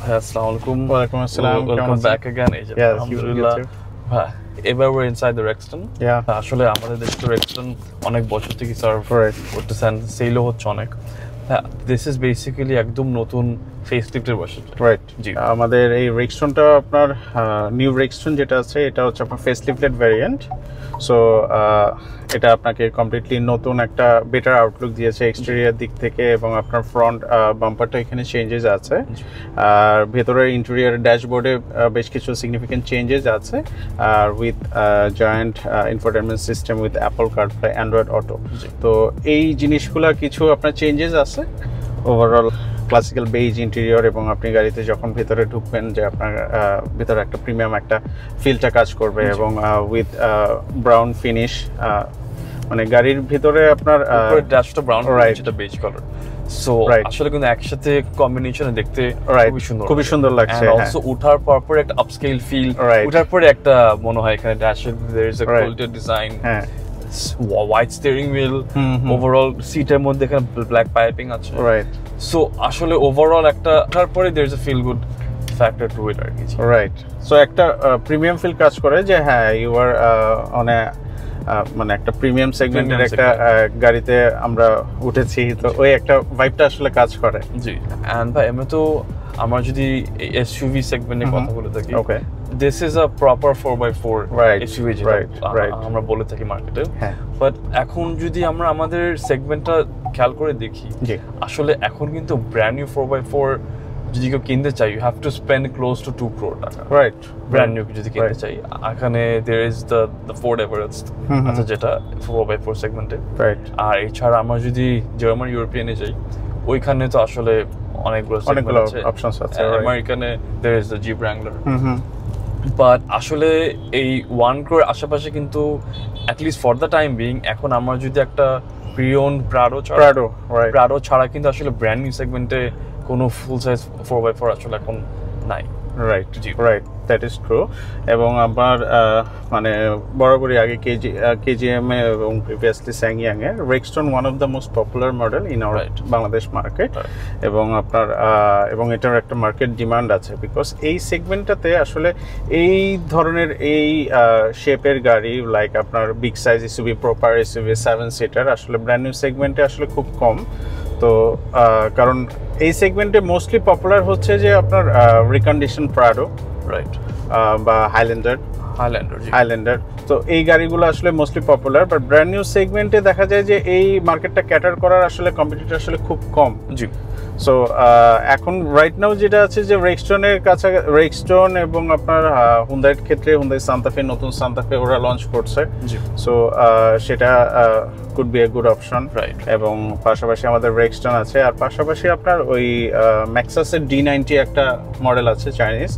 Assalamu alaikum. Walaikum assalam. Welcome back again. Yes, Alhamdulillah. এবার we're inside the Rexton. Yeah. আসলে আমাদের দেশে তো Rexton অনেক বছর থেকে সার্ভ করতেছেন, সেলও হচ্ছে অনেক। This is basically একদম নতুন ফেসলিফটের ভার্সন। রাইট। জি। আমাদের এই Rextonটা আপনার নিউ Rexton যেটা আছে এটা হচ্ছে আপনার ফেসলিফটেড ভেরিয়েন্ট। সো এটা আপনাকে কমপ্লিটলি নতুন একটা বেটার আউটলুক দিয়েছে এক্সটেরিয়র দিক থেকে, এবং আপনার ফ্রন্ট বাম্পারটা এখানে চেঞ্জেস আছে, আর ভেতরের ইন্টেরিয়র ড্যাশবোর্ডে বেশ কিছু সিগনিফিকেন্ট চেঞ্জেস আছে, আর with joint infotainment system with Apple CarPlay, Android Auto. তো এই জিনিসগুলো কিছু আপনার চেঞ্জেস আছে। ওভারঅল ক্লাসিক্যাল বেজ ইন্টেরিয়র, এবং আপনি গাড়িতে যখন ভেতরে ঢুকবেন যে আপনার ভেতরে একটা প্রিমিয়াম একটা ফিলটা কাজ করবে, এবং উইথ ব্রাউন ফিনিশ, মানে গাড়ির ভিতরে আপনার ড্যাশটা ব্রাউন, যেটা বেজ কালার। সো আসলে কিন্তু একসাথে কম্বিনেশনে দেখতে খুবই সুন্দর লাগছে। অলসো উঠার পর একটা আপস্কেল ফিল, উঠার পরে একটা মনে হয় এখানে ড্যাশে there is a quality design, white steering wheel, overall সিটের মধ্যে এখানে ব্ল্যাক পাইপিং আছে। রাইট। সো আসলে ওভারঅল একটা তারপরে there is a feel good factor to it আর কি। রাইট। সো একটা প্রিমিয়াম ফিল কাজ করে যে হ্যাঁ ইউ আর অন এ মানে একটা প্রিমিয়াম সেগমেন্টের একটা গাড়িতে আমরা উঠেছি, তো ওই একটা ভাইবটা আসলে কাজ করে। জি। এন্ড ভাই আমি তো আমার যদি এসইউভি সেগমেন্টের কথা বলে থাকি, okay, this is a proper 4x4 SUV যেটা আমরা বলে থাকি মার্কেটে। বাট এখন যদি আমরা আমাদের সেগমেন্টটা খেয়াল করে দেখি, আসলে এখন কিন্তু ব্র্যান্ড নিউ 4x4 যদি কেউ কিনতে চাই, you have to spend close to 2 crore টাকা। রাইট। ব্র্যান্ড নিউ যদি কিনতে চাই, এখানে there is the Ford Everest আছে যেটা 4x4 সেগমেন্টে। রাইট। আর এছাড়া আমরা যদি জার্মান ইউরোপিয়ানে যাই, ওইখানে তো আসলে অনেকগুলো অপশনস আছে। আমেরিকানে there is the Jeep wrangler। But আসলে এই 1 crore আশেপাশে কিন্তু at least for the time being এখন আমরা যদি একটা প্রিয়ন প্রাডো ছাড়া কিন্তু আসলে ব্র্যান্ড নিউ সেগমেন্টে কোনো ফুল সাইজ 4x4 আসলে এখন নাই। Right. Right, that is true. এবং আমার মানে বরাবরই আগে কেজিএম এ এবং প্রিভিয়াসলি স্যাংইয়াং এর Rexton one of the most popular model in our Bangladesh market, এবং আপনার এবং এটার একটা মার্কেট ডিমান্ড আছে, বিকজ এই সেগমেন্টটাতে আসলে এই ধরনের এই শেপের গাড়ি লাইক আপনার big size SUV, proper SUV 7 seater আসলে ব্র্যান্ড নিউ সেগমেন্টে আসলে খুব কম। তো কারণ এই সেগমেন্টে মোস্টলি পপুলার হচ্ছে যে আপনার রিকন্ডিশন প্রাডো, রাইট, বা হাইল্যান্ডার। তো এই গাড়িগুলো আসলে mostly popular, but brand new সেগমেন্টে দেখা যায় যে এই মার্কেটটা ক্যাটার করার আসলে কম্পিটিটর আসলে খুব কম। জি। সো এখন রাইট নাও যেটা আছে যে Rextonের কাছে Rexton এবং আপনার হুন্ডাইয়ের ক্ষেত্রে হুন্ডাই সান্তা-ফে, নতুন সান্তা-ফে ওরা লঞ্চ করছে। সো সেটা could B a good option. Right. এবং পাশাপাশি আমাদের Rexton আছে, আর পাশাপাশি আপনার ওই ম্যাক্সাসের D90 একটা মডেল আছে, চাইনিজ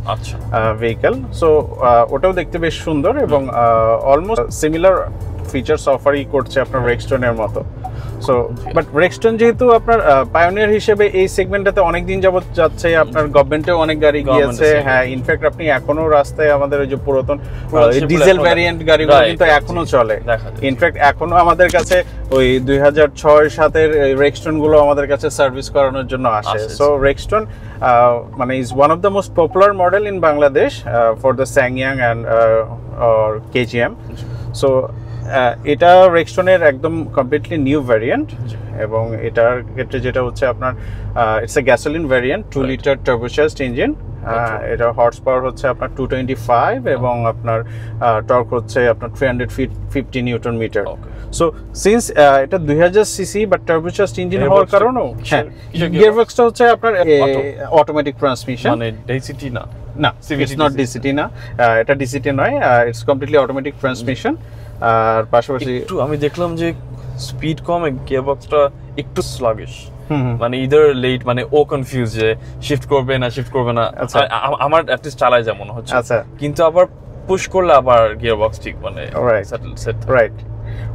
ভেহিকল। সো ওটাও দেখতে বেশ সুন্দর, এবং অলমোস্ট সিমিলার ফিচার্স অফারই করছে আপনার Rextonের মতো। সো বাট Rexton যেহেতু আপনার পায়োনিয়ার হিসেবে এই সেগমেন্টটাতে অনেক দিন যাবত যাচ্ছে, আপনার গভর্নমেন্টেও অনেক গাড়ি গিয়েছে। হ্যাঁ, ইনফ্যাক্ট আপনি এখনো রাস্তায় আমাদের ওই যে পুরাতন ডিজেল ভ্যারিয়েন্ট গাড়িগুলো কিন্তু এখনো চলে। ইনফ্যাক্ট এখনো আমাদের কাছে ওই 2006-07 Rexton গুলো আমাদের কাছে সার্ভিস করানোর জন্য আসে। সো Rexton মানে is one of the most popular model in Bangladesh for the স্যাংইয়াং অ্যান্ড অর কেজিএম। সো এটা Rextonের একদম কমপ্লিটলি নিউ ভ্যারিয়েন্ট, এবং এটার ক্ষেত্রে যেটা হচ্ছে আপনার it's a gasoline variant, 2 litre turbocharged engine. এটা হর্স পাওয়ার হচ্ছে আপনার 225, এবং আপনার টর্ক হচ্ছে আপনার 350 নিউটন মিটার। সো সিন্স এটা 2000 সিসি বাট টার্বোচার্জড ইঞ্জিন হওয়ার কারণেও গিয়ারবক্সটা হচ্ছে আপনার অটোমেটিক ট্রান্সমিশন, মানে ডিসিটি না, ইটস নট ডিসিটি না, এটা ডিসিটি নয়, ইটস কমপ্লিটলি অটোমেটিক ট্রান্সমিশন। আর পাশাপাশি একটু আমি দেখলাম যে স্পিড কমে গিয়ারবক্সটা একটু স্লাগিশ, মানে ইদার লেট, মানে ও কনফিউজ যে শিফট করবে না। আমার অ্যাট লিস্ট চালায় যেমন হচ্ছে, কিন্তু আবার পুশ করলে আবার গিয়ারবক্স ঠিক মানে সেট। রাইট।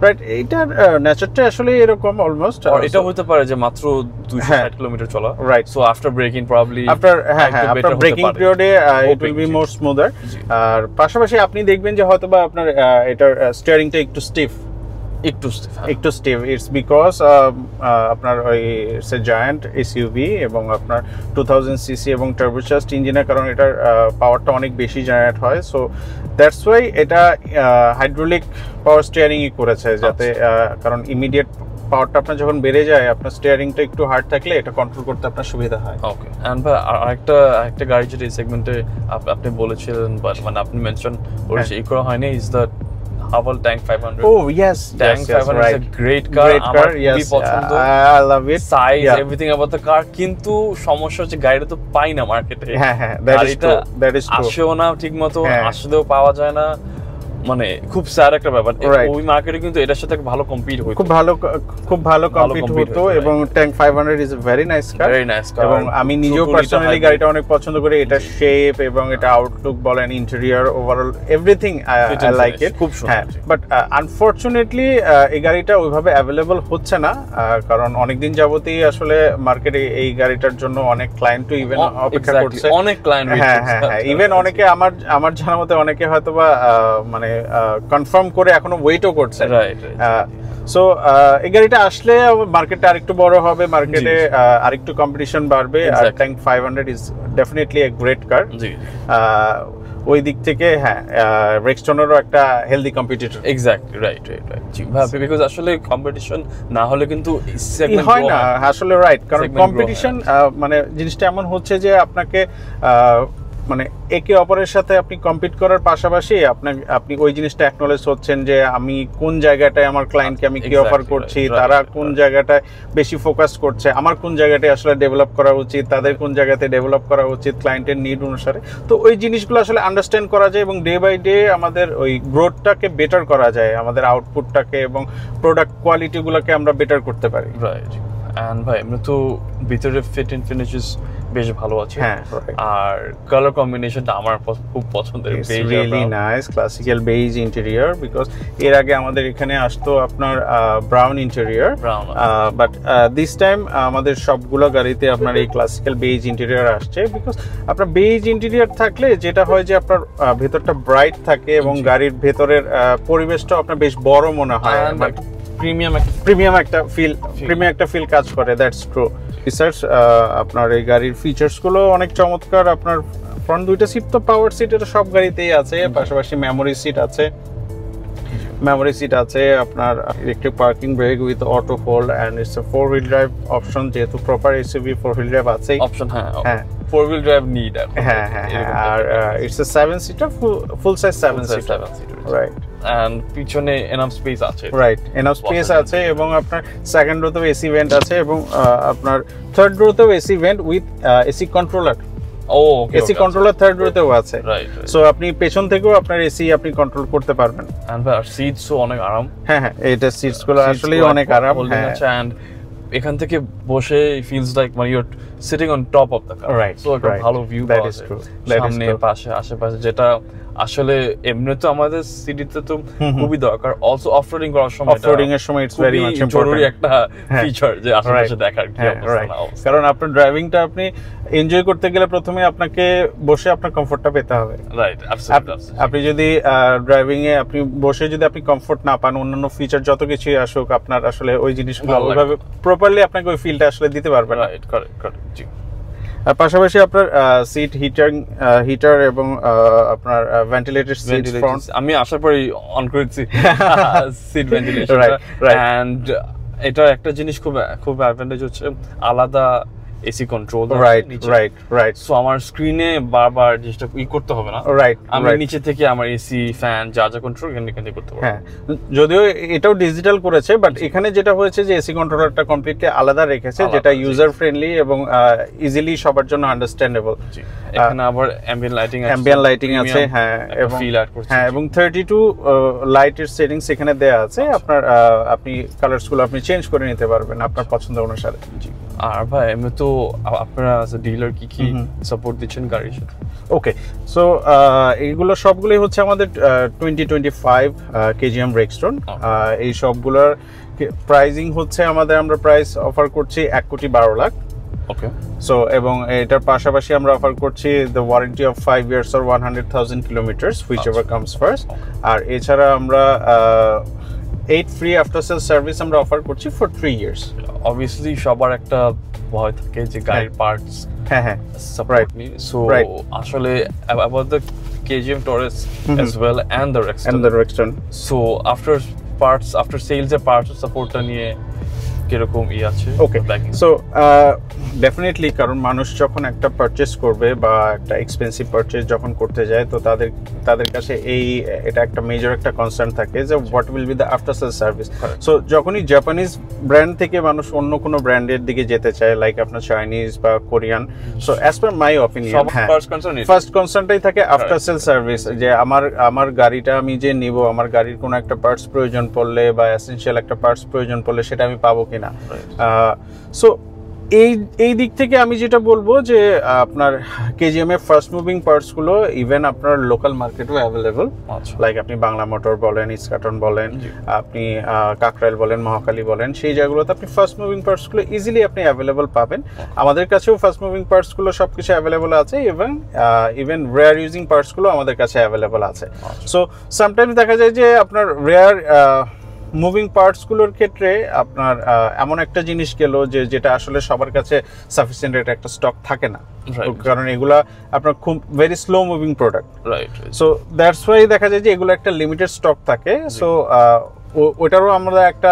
রাইট, এইটার নেচারটা আসলে এরকম অলমোস্ট। এটা হতে পারে যে মাত্র 260 কিলোমিটার চলা। Right. So after breaking probably after breaking পিরিয়ডে it will be more smoother. আর পাশাপাশি আপনি দেখবেন যে হয়তোবা আপনার এটার স্টিয়ারিংটা একটু স্টিফ, একটু স্টিভ ইটস বিকজ আপনার ওই সে জায়ান্ট এসইউভি এবং আপনার 2000 সিসি এবং টার্বোচার্জড ইঞ্জিনের কারণে এটার পাওয়ারটা অনেক বেশি জেনারেট হয়, সো দ্যাটস ওয়াই এটা হাইড্রোলিক পাওয়ার স্টিয়ারিংই করেছে, যাতে কারণ ইমিডিয়েট পাওয়ারটা আপনার যখন বেড়ে যায় আপনার স্টিয়ারিংটা একটু হার্ড থাকলে এটা কন্ট্রোল করতে আপনার সুবিধা হয়। ওকে, এন্ড ভাই আরেকটা গাড়ি যেটা এই সেগমেন্টে আপনি বলেছিলেন বাট মানে আপনি মেনশন করেছেন এই করা হয়নি, is the Haval Tank 500. Oh yes, Tank 500 right. is a great car. Yes, I love it. Size, everything about the car. কিন্তু সমস্যা হচ্ছে গাড়িটা তো পাই না মার্কেটে। হ্যাঁ, that is true. আসেও না ঠিক মতো, আসলেও পাওয়া যায় না, মানে খুব স্যাড একটা ব্যাপার। ওই মার্কেটে কিন্তু এটার সাথে ভালো কম্পিট হতো, খুব ভালো কম্পিট হতো এবং tank 500 is a very nice কার, এবং আমি নিজেও পার্সোনালি গাড়িটা অনেক পছন্দ করি। এটা শেপ এবং এটা আউটলুক বলেন, interior, overall everything I like it, খুব সুন্দর। বাট আনফরচুনেটলি এই গাড়িটা ওইভাবে অ্যাভেলেবল হচ্ছে না, কারণ অনেকদিন যাবতই আসলে মার্কেটে এই গাড়িটার জন্য অনেক ক্লায়েন্টও ইভেন অপেক্ষা করছে, অনেক ক্লায়েন্ট। হ্যাঁ, ইভেন অনেকে আমার জানার মতে অনেকে হয়তোবা মানে কনফার্ম করে এখনো ওয়েটও করছে। সো এই গাড়িটা আসলে মার্কেটটা আরেকটু বড় হবে, মার্কেটে আরেকটু কম্পিটিশন বাড়বে, আর tank 500 is definitely a great car. ওই দিক থেকে হ্যাঁ, রেক্সটনেরও একটা হেলদি কম্পিটিটর। Exactly, right. জি ভাই, বিকজ আসলে কম্পিটিশন না হলে কিন্তু সেগমেন্ট হয় না আসলে, রাইট, কারণ কম্পিটিশন মানে জিনিসটা এমন হচ্ছে যে আপনাকে মানে একে অপরের সাথে আপনি কম্পিট করার পাশাপাশি আপনি ওই জিনিসটা অ্যাকনলেজ হচ্ছেন যে আমি কোন জায়গাটায় আমার ক্লায়েন্টকে আমি কি অফার করছি, তারা কোন জায়গাটায় বেশি ফোকাস করছে, আমার কোন জায়গাটায় আসলে ডেভেলপ করা উচিত, তাদের কোন জায়গাতে ডেভেলপ করা উচিত ক্লায়েন্টের নিড অনুসারে। তো ওই জিনিসগুলো আসলে আন্ডারস্ট্যান্ড করা যায় এবং ডে বাই ডে আমাদের ওই গ্রোথটাকে বেটার করা যায়, আমাদের আউটপুটটাকে এবং প্রোডাক্ট কোয়ালিটিগুলোকে আমরা বেটার করতে পারি। রাইট। এন্ড ভাই এমনি তো ভিতরে ফিট এন্ড ফিনিশেস বেশ ভালো আছে, আর কালার কম্বিনেশনটা আমার খুব পছন্দের, really nice classical beige interior, because এর আগে আমাদের এখানে আসতো আপনার brown interior, but this time আমাদের সবগুলো গাড়িতে আপনার এই ক্লাসিক্যাল বেজ ইন্টেরিয়র আসছে, বিকজ আপনার বেজ ইন্টেরিয়র থাকলে যেটা হয় যে আপনার ভেতরটা ব্রাইট থাকে এবং গাড়ির ভেতরের পরিবেশটা আপনার বেশ বড় মনে হয়, প্রিমিয়াম একটা ফিল কাজ করে। That's true. রিসার্চ আপনার এই গাড়ির ফিচার্স গুলো অনেক চমৎকার। আপনার ফ্রন্ট দুইটা সিট তো পাওয়ার সিট, এটা সব গাড়িতেই আছে, পাশাপাশি মেমোরি সিট আছে, আপনার electric parking brake with auto hold and it's a 4-wheel drive option, যেহেতু প্রপার এসইউভি 4-wheel ড্রাইভ আছে অপশন। হ্যাঁ 4-wheel ড্রাইভ নিড। হ্যাঁ, আর it's a 7-seater full size 7-seater, right. And পিছনে এনাফ স্পেস আছে, right, enough space আছে, এবং আপনার সেকেন্ড রোতেও এসি ভেন্ট আছে, এবং আপনার থার্ড রোতেও AC vent with AC controller. AC controller third রোতেও আছে, সো আপনি পেছন থেকেও আপনার এসি আপনি কন্ট্রোল করতে পারবেন। এন্ড সিটসও অনেক আরাম। হ্যাঁ, এটা সিটস গুলো আসলে অনেক আরাম। এন্ড এখান থেকে বসে ফিলস লাইক মানে you are sitting on top of the car, right, so একটা ভালো ভিউ পাওয়া যায় সামনে, পাশে, আশেপাশে, যেটা আসলে এমনি তো আমাদের সিটিতে তো খুবই দরকার। অলসো অফরোডিং করার সময়, ইটস ভেরি মাচ ইম্পর্টেন্ট, জরুরি একটা ফিচার যে আশেপাশে দেখার কি অবস্থা। কারণ আপনার ড্রাইভিংটা আপনি এনজয় করতে গেলে প্রথমে আপনাকে বসে আপনার কমফর্টটা পেতে হবে, রাইট। আপনি যদি ড্রাইভিং এ আপনি বসে যদি আপনি কমফর্ট না পান, অন্যান্য ফিচার যত কিছুই আসুক, আপনার আসলে ওই জিনিসগুলো ওইভাবে প্রপারলি আপনাকে ওই ফিলটা আসলে দিতে পারবেন না। রাইট, কারেক্ট, জি। আর পাশাপাশি আপনার সিট হিটার এবং আপনার ভেন্টিলেটেড সিট ফ্রন্ট, আমি আশা করি অন করেছি সিট ভেন্টিলেশন, এন্ড এটা একটা জিনিস খুব অ্যাডভান্টেজ হচ্ছে আলাদা এসি কন্ট্রোল, রাইট। সো আমার স্ক্রিনে বারবার জিনিসটা করতে হবে না, রাইট। আমি নিচে থেকে আমার এসি ফ্যান যা কন্ট্রোল এখান থেকে করতে পারবো। হ্যাঁ, যদিও এটাও ডিজিটাল করেছে, বাট এখানে যেটা হয়েছে যে এসি কন্ট্রোলারটা কমপ্লিটলি আলাদা রেখেছে, যেটা ইউজার ফ্রেন্ডলি এবং ইজিলি সবার জন্য আন্ডারস্ট্যান্ডেবল। এখানে আবার অ্যাম্বিয়েন্ট লাইটিং আছে, হ্যাঁ, এবং ফিল অ্যাড করছে, হ্যাঁ, এবং 32 লাইটের সেটিংস এখানে দেয়া আছে। আপনার আপনি কালারস গুলো আপনি চেঞ্জ করে নিতে পারবেন আপনার পছন্দ অনুসারে। জি। আর ভাই এমনি তো আপনারা অ্যাজ এ ডিলার কি সাপোর্ট দিচ্ছেন গাড়ির সাথে? ওকে, সো এইগুলো সবগুলোই হচ্ছে আমাদের 2025 কেজিএম রেক্সটন। এই সবগুলোর প্রাইজিং হচ্ছে আমরা প্রাইস অফার করছি 1,12,00,000। ওকে, সো এবং এটার পাশাপাশি আমরা অফার করছি the warranty of 5 years or 100,000 kilometers, whichever comes first। আর এছাড়া আমরা 8 free after sales service আমরা অফার করছি for 3 years. Obviously সবার একটা ভয় থাকে যে গাড়ির পার্টস right me so আসলে about the KGM Taurus as well and the Rexton so after sales এর parts support টা নিয়ে কিরকম আছে ওকে সো ডেফিনেটলি কারণ মানুষ যখন একটা পারচেজ করবে বা একটা এক্সপেন্সিভ পারচেজ যখন করতে যায় তো তাদের কাছে এটা একটা মেজর একটা কনসার্ন থাকে যে what will be the after sale service so যখনই জাপানিজ ব্র্যান্ড থেকে মানুষ অন্য কোনো ব্র্যান্ডের দিকে যেতে চায় লাইক আপনার চাইনিজ বা Korean so as per my opinion first কনসার্নটাই থাকে আফটার সেল সার্ভিস যে আমার গাড়িটা আমি যে নিব আমার গাড়ির কোনো একটা পার্টস প্রয়োজন পড়লে বা এসেনশিয়াল একটা পার্টস প্রয়োজন পড়লে সেটা আমি পাবো কিনা সো এই দিক থেকে আমি যেটা বলবো যে আপনার কেজিএম এর ফার্স্ট মুভিং পার্টস গুলো ইভেন আপনার লোকাল মার্কেটেও অ্যাভেলেবল লাইক আপনি বাংলা মোটর বলেন ইস্কাটন বলেন আপনি কাকরাইল বলেন মহাখালী বলেন সেই জায়গাগুলোতে আপনি ফার্স্ট মুভিং পার্টস গুলো ইজিলি আপনি অ্যাভেলেবল পাবেন আমাদের কাছেও ফার্স্ট মুভিং পার্টস গুলো সবকিছু অ্যাভেলেবল আছে এবং ইভেন রেয়ার ইউজিং পার্টস গুলো আমাদের কাছে অ্যাভেলেবল আছে সো সামটাইমস দেখা যায় যে আপনার রেয়ার মুভিং পার্টস গুলোর ক্ষেত্রে আপনার এমন একটা জিনিস গেল যেটা আসলে সবার কাছে সাফিসিয়েন্ট একটা স্টক থাকে না কারণ এগুলা আপনার খুব very slow moving product so that's why দেখা যায় যে এগুলো একটা লিমিটেড স্টক থাকে সো ওটারও আমরা একটা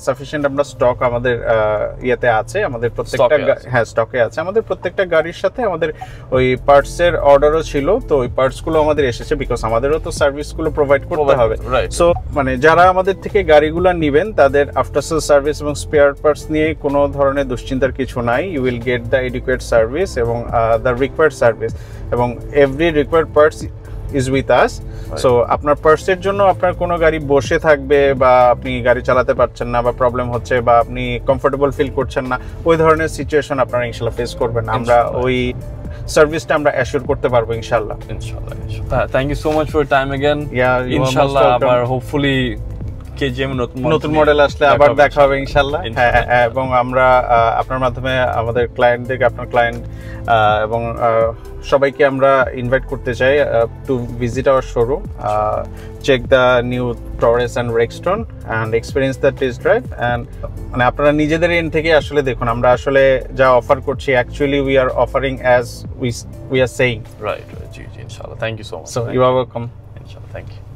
সাফিসিয়েন্ট আমরা স্টক আমাদের ইয়েতে আছে আমাদের প্রত্যেকটা স্টকে আছে আমাদের প্রত্যেকটা গাড়ির সাথে আমাদের ওই পার্টস এর অর্ডারও ছিল তো ওই পার্টস গুলো আমাদের এসেছে বিকজ আমাদেরও তো সার্ভিস গুলো প্রোভাইড করতে হবে সো মানে যারা আমাদের থেকে গাড়িগুলো নেবেন তাদের আফটার সেল সার্ভিস এবং স্পেয়ার পার্টস নিয়ে কোনো ধরনের দুশ্চিন্তার কিছু নাই you will get the adequate service এবং দ্য রিকোয়ার্ড সার্ভিস এবং every required parts is with us so আপনার পার্সের জন্য আপনার কোনো গাড়ি বসে থাকবে বা আপনি গাড়ি চালাতে পারছেন না বা প্রবলেম হচ্ছে বা আপনি কমফোর্টেবল ফিল করছেন না ওই ধরনের সিচুয়েশন আপনারা ইনশাআল্লাহ ফেস করবেন না আমরা ওই সার্ভিসটা আমরা অ্যাসিওর করতে পারবো ইনশাআল্লাহ thank you so much for time again ইনশাআল্লাহ আবার হোপফুলি কেজিএম নতুন মডেল আসলে আবার দেখা হবে ইনশাআল্লাহ এবং আমরা আপনার মাধ্যমে আমাদের ক্লায়েন্টদেরকে আপনার ক্লায়েন্ট এবং সবাইকে আমরা ইনভাইট করতে চাই to visit our showroom check the new Taurus and Rexton and experience the test drive and মানে আপনারা নিজেদের এন্ড থেকে আসলে দেখুন আমরা আসলে যা অফার করছি actually we are offering as we are saying right জি ইনশাআল্লাহ thank you so much so you are welcome ইনশাআল্লাহ থ্যাংক ইউ